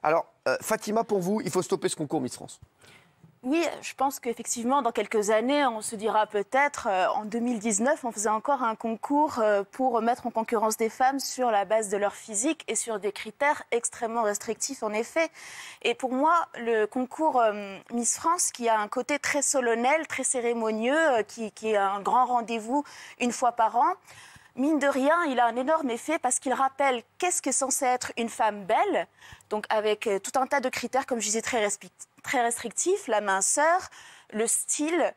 Alors, Fatima, pour vous, il faut stopper ce concours Miss France. Oui, je pense qu'effectivement, dans quelques années, on se dira peut-être, en 2019, on faisait encore un concours pour mettre en concurrence des femmes sur la base de leur physique et sur des critères extrêmement restrictifs, en effet. Et pour moi, le concours Miss France, qui a un côté très solennel, très cérémonieux, qui est un grand rendez-vous une fois par an, mine de rien, il a un énorme effet parce qu'il rappelle qu'est-ce qu'est censé être une femme belle, donc avec tout un tas de critères, comme je disais, très restrictifs, la minceur, le style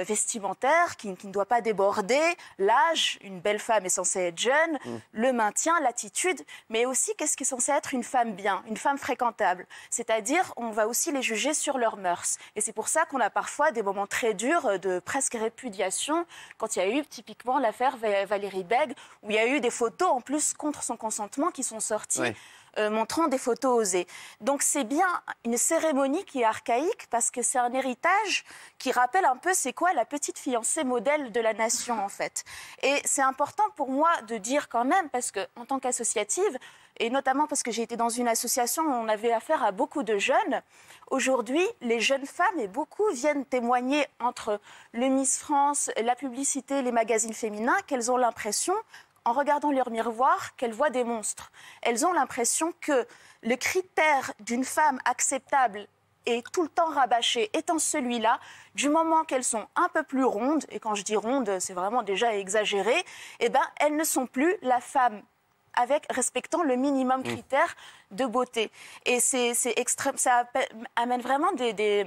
vestimentaire qui ne doit pas déborder, l'âge, une belle femme est censée être jeune, le maintien, l'attitude, mais aussi qu'est-ce qui est censé être une femme bien, une femme fréquentable. C'est-à-dire, on va aussi les juger sur leurs mœurs. Et c'est pour ça qu'on a parfois des moments très durs de presque répudiation, quand il y a eu typiquement l'affaire Valérie Bègue, où il y a eu des photos en plus contre son consentement qui sont sorties. Oui. Montrant des photos osées. Donc c'est bien une cérémonie qui est archaïque parce que c'est un héritage qui rappelle un peu c'est quoi la petite fiancée modèle de la nation en fait. Et c'est important pour moi de dire quand même parce qu'en tant qu'associative, et notamment parce que j'ai été dans une association où on avait affaire à beaucoup de jeunes, aujourd'hui les jeunes femmes et beaucoup viennent témoigner entre le Miss France, la publicité, les magazines féminins qu'elles ont l'impression en regardant leur miroir, qu'elles voient des monstres. Elles ont l'impression que le critère d'une femme acceptable est tout le temps rabâché, étant celui-là, du moment qu'elles sont un peu plus rondes, et quand je dis rondes, c'est vraiment déjà exagéré, eh ben, elles ne sont plus la femme respectant le minimum critère de beauté. Et c'est extrême, ça amène vraiment des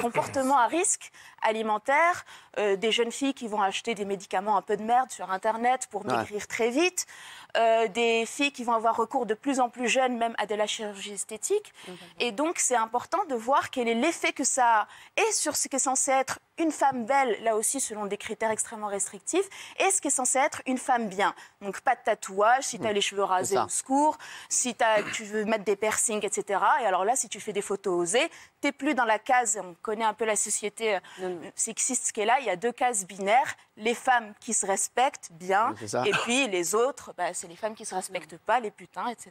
comportements à risque alimentaire, des jeunes filles qui vont acheter des médicaments un peu de merde sur Internet pour maigrir très vite, des filles qui vont avoir recours de plus en plus jeunes même à de la chirurgie esthétique. Et donc c'est important de voir quel est l'effet que ça a et sur ce qui est censé être une femme belle, là aussi selon des critères extrêmement restrictifs, et ce qui est censé être une femme bien. Donc pas de tatouage, si tu as les cheveux rasés au secours, si tu veux mettre des piercings, etc. Et alors là, si tu fais des photos osées, tu n'es plus dans la case, on connaît un peu la société sexiste qui est là, il y a deux cases binaires, les femmes qui se respectent bien, et puis les autres, bah, c'est les femmes qui ne se respectent pas, les putains, etc.